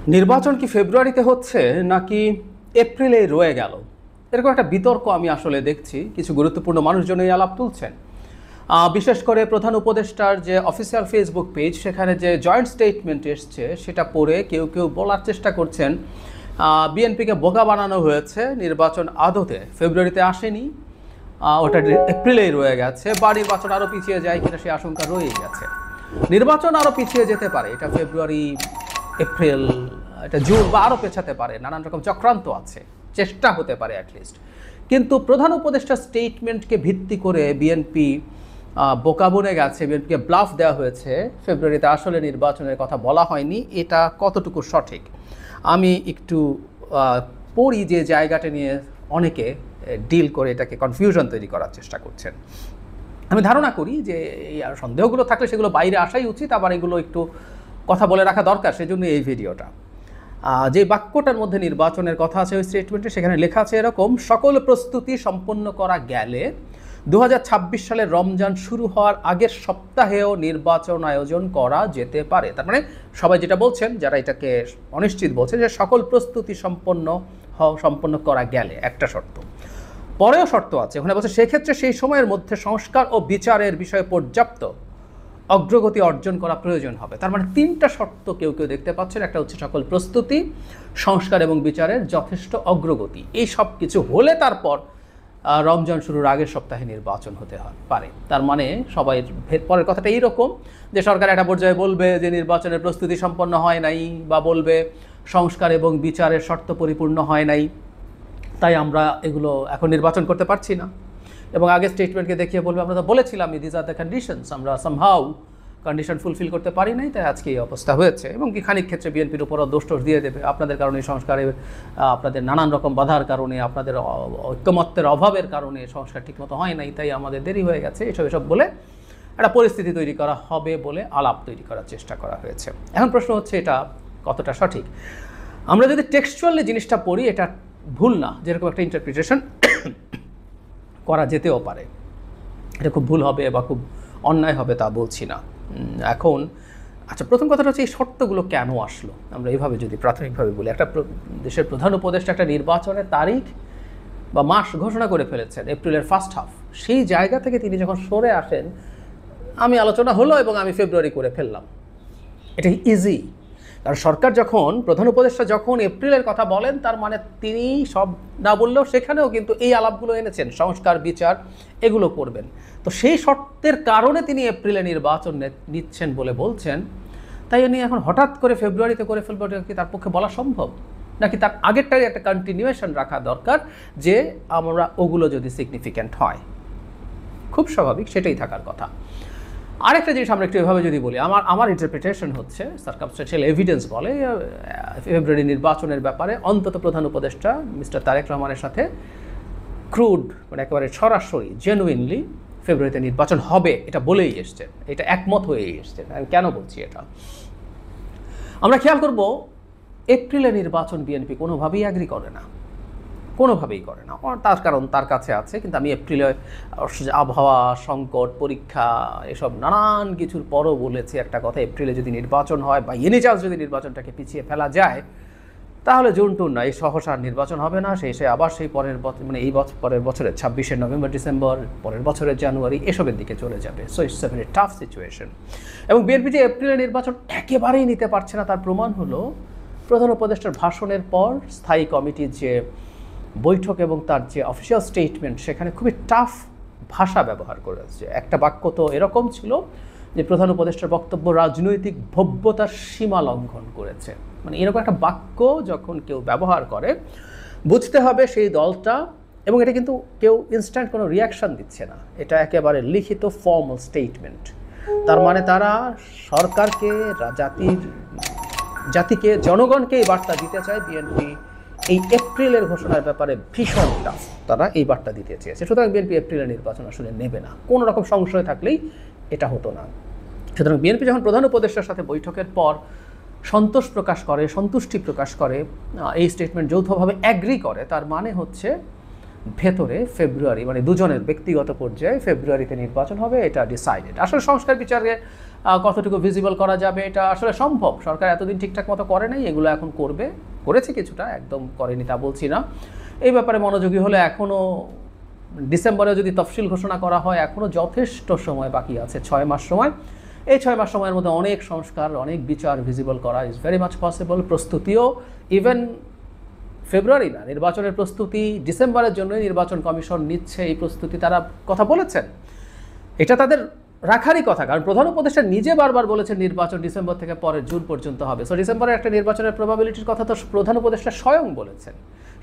নির্বাচন কি ফেব্রুয়ারিতে হচ্ছে নাকি এপ্রিলে রয়ে গেল, এরকম একটা বিতর্ক আমি আসলে দেখছি। কিছু গুরুত্বপূর্ণ মানুষজন এই আলাপ তুলছেন। বিশেষ করে প্রধান উপদেষ্টার যে অফিসিয়াল ফেসবুক পেজ, সেখানে যে জয়েন্ট স্টেটমেন্ট এসছে সেটা পড়ে কেউ কেউ বলার চেষ্টা করছেন বিএনপিকে বোকা বানানো হয়েছে, নির্বাচন আদতে ফেব্রুয়ারিতে আসেনি, ওটা এপ্রিলেই রয়ে গেছে, বা নির্বাচন আরও পিছিয়ে যায় কিনা সেই আশঙ্কা রয়েই গেছে। নির্বাচন আরও পিছিয়ে যেতে পারে, এটা ফেব্রুয়ারি, এপ্রিল, এটা জুন বা আরও পেছাতে পারে, নানান রকম চক্রান্ত আছে, চেষ্টা হতে পারে অ্যাটলিস্ট। কিন্তু প্রধান উপদেষ্টার স্টেটমেন্টকে ভিত্তি করে বিএনপি বোকা বনে গেছে, বিএনপিকে ব্লাফ দেওয়া হয়েছে, ফেব্রুয়ারিতে আসলে নির্বাচনের কথা বলা হয়নি, এটা কতটুকু সঠিক? আমি একটু পড়ি যে জায়গাটা নিয়ে অনেকে ডিল করে এটাকে কনফিউশন তৈরি করার চেষ্টা করছেন। আমি ধারণা করি যে এই আর সন্দেহগুলো থাকলে সেগুলো বাইরে আসাই উচিত, আবার এগুলো একটু কথা বলে রাখা দরকার, সেজন্য এই ভিডিওটা। যে বাক্যটার মধ্যে নির্বাচনের কথা আছে ওই স্টেটমেন্টে, সেখানে লেখা আছে এরকম: সকল প্রস্তুতি সম্পন্ন করা গেলে 2026 সালের রমজান শুরু হওয়ার আগের সপ্তাহেও নির্বাচন আয়োজন করা যেতে পারে। তার মানে সবাই যেটা বলছেন, যারা এটাকে অনিশ্চিত বলছেন, যে সকল প্রস্তুতি সম্পন্ন করা গেলে একটা শর্ত, পরেও শর্ত আছে ওখানে বলছে, সেক্ষেত্রে সেই সময়ের মধ্যে সংস্কার ও বিচারের বিষয়ে পর্যাপ্ত অগ্রগতি অর্জন করা প্রয়োজন হবে। তার মানে তিনটা শর্ত কেউ কেউ দেখতে পাচ্ছেন। একটা হচ্ছে সকল প্রস্তুতি, সংস্কার এবং বিচারের যথেষ্ট অগ্রগতি। এই সব কিছু হলে তারপর রমজান শুরুর আগের সপ্তাহে নির্বাচন হতে পারে। তার মানে সবাই পরের কথাটা এইরকম যে সরকার একটা পর্যায়ে বলবে যে নির্বাচনের প্রস্তুতি সম্পন্ন হয় নাই, বা বলবে সংস্কার এবং বিচারের শর্ত পরিপূর্ণ হয় নাই, তাই আমরা এগুলো এখন নির্বাচন করতে পারছি না। এবং আগের স্টেটমেন্টকে দেখিয়ে বলবে, আমরা তো বলেছিলাম দিস আর দ্য কন্ডিশনস, আমরা সামহাউ কন্ডিশন ফুলফিল করতে পারি নাই, তাই আজকে এই অবস্থা হয়েছে। এবং কি খানিক ক্ষেত্রে বিএনপির উপরও দোষ দিয়ে দেবে, আপনাদের কারণে সংস্কারের, আপনাদের নানান রকম বাধার কারণে, আপনাদের ঐক্যমত্যের অভাবের কারণে সংস্কার ঠিকমতো হয় নাই, তাই আমাদের দেরি হয়ে গেছে, এসব বলে একটা পরিস্থিতি তৈরি করা হবে বলে আলাপ তৈরি করার চেষ্টা করা হয়েছে। এখন প্রশ্ন হচ্ছে এটা কতটা সঠিক। আমরা যদি টেক্সচুয়ালি জিনিসটা পড়ি, এটা ভুল না, যেরকম একটা ইন্টারপ্রিটেশন করা যেতেও পারে। এটা খুব ভুল হবে বা খুব অন্যায় হবে তা বলছি না। এখন আচ্ছা, প্রথম কথাটা হচ্ছে এই শর্তগুলো কেন আসলো। আমরা এইভাবে যদি প্রাথমিকভাবে বলি, একটা দেশের প্রধান উপদেষ্টা একটা নির্বাচনের তারিখ বা মাস ঘোষণা করে ফেলেছেন এপ্রিলের ফার্স্ট হাফ, সেই জায়গা থেকে তিনি যখন সরে আসেন, আমি আলোচনা হলো এবং আমি ফেব্রুয়ারি করে ফেললাম, এটা ইজি। কারণ সরকার যখন, প্রধান উপদেষ্টা যখন এপ্রিলের কথা বলেন, তার মানে তিনি সব না বললেও সেখানেও কিন্তু এই আলাপগুলো এনেছেন, সংস্কার বিচার এগুলো করবেন। তো সেই শর্তের কারণে তিনি এপ্রিলে নির্বাচন নিচ্ছেন বলে বলছেন, তাই উনি এখন হঠাৎ করে ফেব্রুয়ারিতে করে ফেলবেন, কি তার পক্ষে বলা সম্ভব? নাকি তার আগেরটাই একটা কন্টিনিউয়েশন রাখা দরকার, যে আমরা ওগুলো যদি সিগনিফিক্যান্ট হয়, খুব স্বাভাবিক সেটাই থাকার কথা। আরেকটা জিনিস আমরা একটু এভাবে যদি বলি, আমার ইন্টারপ্রিটেশন হচ্ছে, সার্কামস্ট্যান্সিয়াল এভিডেন্স বলে, ফেব্রুয়ারি নির্বাচনের ব্যাপারে অন্তত প্রধান উপদেষ্টা মিস্টার তারেক রহমানের সাথে ক্রুড, মানে একেবারে সরাসরি জেনুইনলি ফেব্রুয়ারিতে নির্বাচন হবে এটা বলেই এসছেন, এটা একমত হয়েই এসছেন। আমি কেন বলছি এটা? আমরা খেয়াল করব, এপ্রিলে নির্বাচন বিএনপি কোনোভাবেই অ্যাগ্রি করে না, কোনোভাবেই করে না। তার কারণ তার কাছে আছে, কিন্তু আমি এপ্রিলে আবহাওয়া সংকট, পরীক্ষা, এসব নানান কিছুর পরও বলেছি একটা কথা, এপ্রিলে যদি নির্বাচন হয় বা এনি চান্স যদি নির্বাচনটাকে পিছিয়ে ফেলা যায়, তাহলে জুন টুন না, এই সহসার নির্বাচন হবে না, সে আবার সেই পরের বছর, মানে এই পরের বছরের 26শে নভেম্বর ডিসেম্বর, পরের বছরের জানুয়ারি, এসবের দিকে চলে যাবে। So it's a very tough situation. এবং বিএনপি যে এপ্রিলে নির্বাচন একেবারেই নিতে পারছে না, তার প্রমাণ হলো প্রধান উপদেষ্টার ভাষণের পর স্থায়ী কমিটির যে বৈঠক এবং তার যে অফিসিয়াল স্টেটমেন্ট, সেখানে খুবই টাফ ভাষা ব্যবহার করেছে। একটা বাক্য তো এরকম ছিল যে প্রধান উপদেষ্টার বক্তব্য রাজনৈতিক ভব্যতার সীমা লঙ্ঘন করেছে। মানে এরকম একটা বাক্য যখন কেউ ব্যবহার করে, বুঝতে হবে সেই দলটা, এবং এটা কিন্তু কেউ ইনস্ট্যান্ট কোনো রিয়াকশান দিচ্ছে না, এটা একেবারে লিখিত ফর্মাল স্টেটমেন্ট। তার মানে তারা সরকারকে, জাতিকে, জনগণকে এই বার্তা দিতে চায়, বিএনপি এই এপ্রিলের ঘোষণার ব্যাপারে ভীষণ টাফ, তারা এই বার্তা দিতে চেয়েছে। সুতরাং বিএনপি এপ্রিলের নির্বাচন আসলে নেবে না, কোনো রকম সংশয় থাকলেই এটা হতো না। সুতরাং বিএনপি যখন প্রধান উপদেষ্টার সাথে বৈঠকের পর সন্তুষ্টি প্রকাশ করে, এই স্টেটমেন্ট যৌথভাবে অ্যাগ্রি করে, তার মানে হচ্ছে ভেতরে ফেব্রুয়ারি, মানে দুজনের ব্যক্তিগত পর্যায়ে ফেব্রুয়ারিতে নির্বাচন হবে, এটা ডিসাইডেড। আসলে সংস্কার বিচারে কতটুকু ভিজিবল করা যাবে এটা আসলে সম্ভব। সরকার এতদিন ঠিকঠাক মতো করে নাই, এগুলো এখন করেছে কিছুটা, একদম করেনি তা বলছি না। এই ব্যাপারে মনোযোগী হলে এখনও ডিসেম্বরে যদি তফসিল ঘোষণা করা হয়, এখনও যথেষ্ট সময় বাকি আছে, 6 মাস সময়। এই 6 মাস সময়ের মধ্যে অনেক সংস্কার, অনেক বিচার ভিজিবল করা ইজ ভেরি মাচ পসিবল। প্রস্তুতিও ইভেন ফেব্রুয়ারি না, নির্বাচনের প্রস্তুতি ডিসেম্বরের জন্যই নির্বাচন কমিশন নিচ্ছে, এই প্রস্তুতি তারা কথা বলেছেন। এটা তাদের রাখারই কথা, কারণ প্রধান উপদেষ্টা নিজে বারবার বলেছেন নির্বাচন ডিসেম্বর থেকে পরের জুন পর্যন্ত হবে। সো ডিসেম্বরের একটা নির্বাচনের প্রবাবিলিটির কথা তো প্রধান উপদেষ্টা স্বয়ং বলেছেন।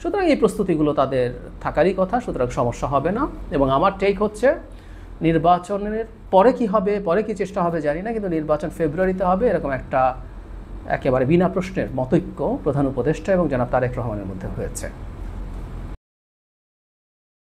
সুতরাং এই প্রস্তুতিগুলো তাদের থাকারই কথা, সুতরাং সমস্যা হবে না। এবং আমার টেক হচ্ছে নির্বাচনের পরে কি হবে, পরে কি চেষ্টা হবে জানি না, কিন্তু নির্বাচন ফেব্রুয়ারিতে হবে, এরকম একটা একেবারে বিনা প্রশ্নের মতৈক্য প্রধান উপদেষ্টা এবং জনাব তারেক রহমানের মধ্যে হয়েছে।